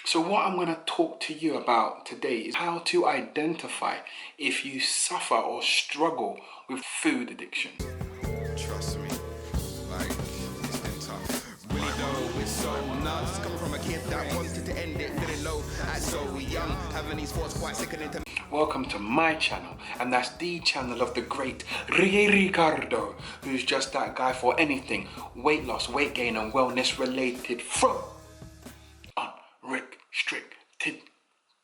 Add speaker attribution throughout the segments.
Speaker 1: So what I'm going to talk to you about today is how to identify if you suffer or struggle with food addiction.
Speaker 2: Trust me, like, it's been tough. Really though, it's so nuts. Coming from a kid that wanted to end it, feeling low at so young, having these thoughts quite sickening to me.
Speaker 1: Welcome to my channel, and that's the channel of the great Ricardo, who's just that guy for anything weight loss, weight gain and wellness related from unrestricted.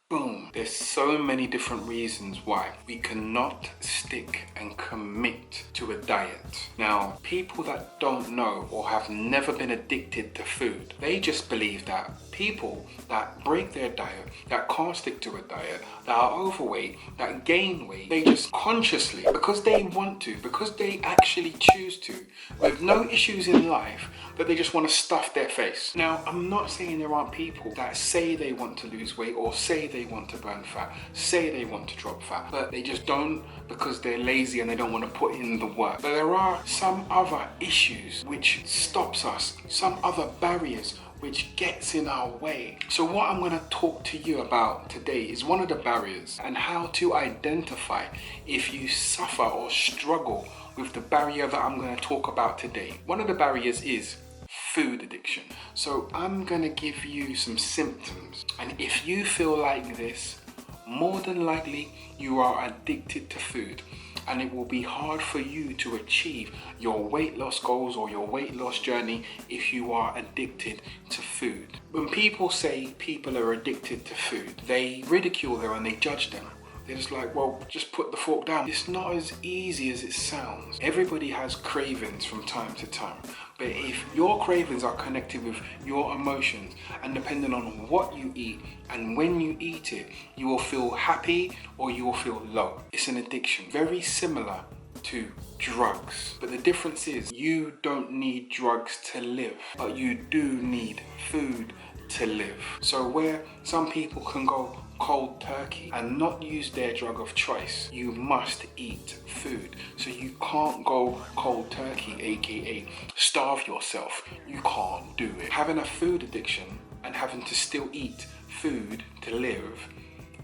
Speaker 1: Boom. There's so many different reasons why we cannot stick and commit to a diet. Now, people that don't know or have never been addicted to food, they just believe that people that break their diet, that can't stick to a diet, that are overweight, that gain weight, they just consciously, because they want to, because they actually choose to, with no issues in life, that they just want to stuff their face. Now, I'm not saying there aren't people that say they want to lose weight or say they want to burn fat, say they want to drop fat, but they just don't because they're lazy and they don't want to put in the work. But there are some other issues which stops us, some other barriers which gets in our way. So what I'm going to talk to you about today is one of the barriers and how to identify if you suffer or struggle with the barrier that I'm going to talk about today. One of the barriers is food addiction. So I'm going to give you some symptoms, and if you feel like this, more than likely you are addicted to food, and it will be hard for you to achieve your weight loss goals or your weight loss journey if you are addicted to food. When people say people are addicted to food, they ridicule them and they judge them. They're just like, well, just put the fork down. It's not as easy as it sounds. Everybody has cravings from time to time. But if your cravings are connected with your emotions, and depending on what you eat and when you eat it, you will feel happy or you will feel low. It's an addiction. Very similar to drugs. But the difference is you don't need drugs to live, but you do need food to live. So where some people can go cold turkey and not use their drug of choice, you must eat food. So you can't go cold turkey, aka starve yourself. You can't do it. Having a food addiction and having to still eat food to live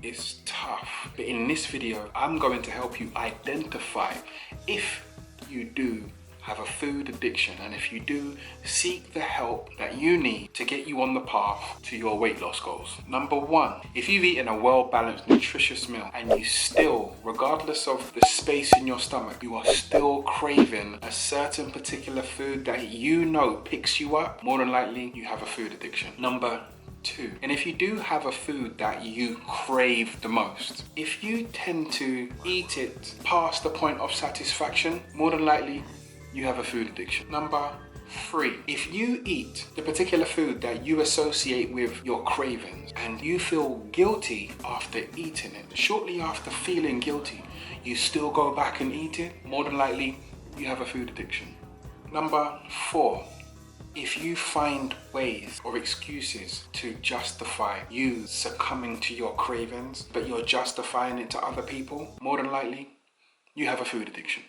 Speaker 1: is tough. But in this video, I'm going to help you identify if you do have a food addiction, and if you do, seek the help that you need to get you on the path to your weight loss goals. Number one, if you've eaten a well-balanced, nutritious meal and you still, regardless of the space in your stomach, you are still craving a certain particular food that you know picks you up, more than likely you have a food addiction. Number two, and if you do have a food that you crave the most, if you tend to eat it past the point of satisfaction, more than likely you have a food addiction. Number three, if you eat the particular food that you associate with your cravings and you feel guilty after eating it, shortly after feeling guilty, you still go back and eat it, more than likely you have a food addiction. Number four, if you find ways or excuses to justify you succumbing to your cravings, but you're justifying it to other people, more than likely you have a food addiction.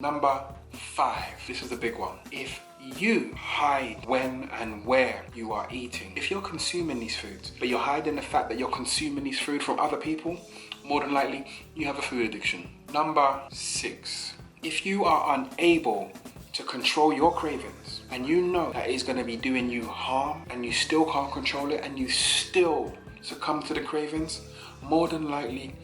Speaker 1: Number five, this is the big one. If you hide when and where you are eating, if you're consuming these foods, but you're hiding the fact that you're consuming these food from other people, more than likely you have a food addiction. Number six, if you are unable to control your cravings and you know that it's going to be doing you harm and you still can't control it and you still succumb to the cravings, more than likely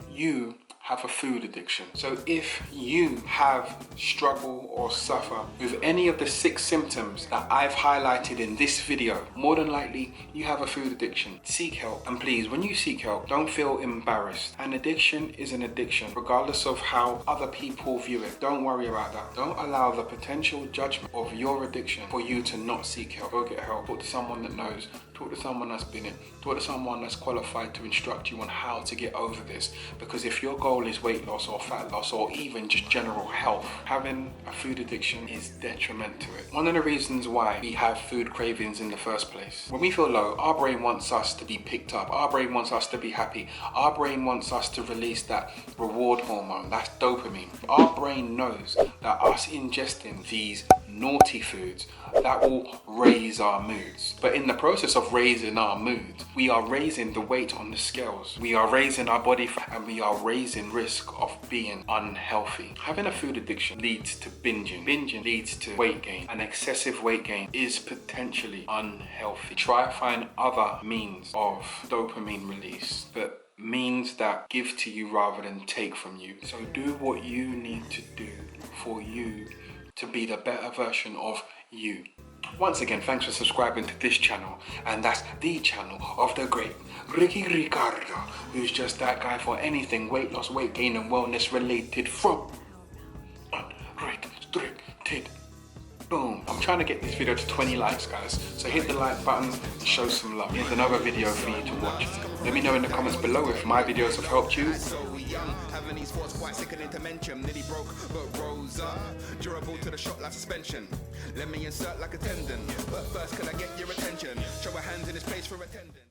Speaker 1: you have a food addiction. So if you have struggle or suffer with any of the 6 symptoms that I've highlighted in this video, more than likely you have a food addiction. Seek help, and please, when you seek help, don't feel embarrassed. An addiction is an addiction, regardless of how other people view it. Don't worry about that. Don't allow the potential judgment of your addiction for you to not seek help. Go get help. Talk to someone that knows. Talk to someone that's been in. Talk to someone that's qualified to instruct you on how to get over this. Because if your goal is weight loss or fat loss or even just general health, having a food addiction is detriment to it. One of the reasons why we have food cravings in the first place, when we feel low, our brain wants us to be picked up. Our brain wants us to be happy. Our brain wants us to release that reward hormone, that's dopamine. Our brain knows that us ingesting these naughty foods that will raise our moods. But in the process of raising our moods, we are raising the weight on the scales. We are raising our body fat, and we are raising risk of being unhealthy. Having a food addiction leads to binging. Binging leads to weight gain, and excessive weight gain is potentially unhealthy. Try to find other means of dopamine release, but means that give to you rather than take from you. So do what you need to do for you to be the better version of you. Once again, thanks for subscribing to this channel, and that's the channel of the great Ricky Ricardo, who's just that guy for anything weight loss, weight gain and wellness related from unrestricted. Boom. I'm trying to get this video to 20 likes, guys, so hit the like button and show some love. Here's another video for you to watch. Let me know in the comments below if my videos have helped you.
Speaker 2: Having these thoughts quite sickening to mention. Nearly broke but rose up, durable to the shock like suspension. Let me insert like a tendon, but first can I get your attention? Show a hand in this place for attendance.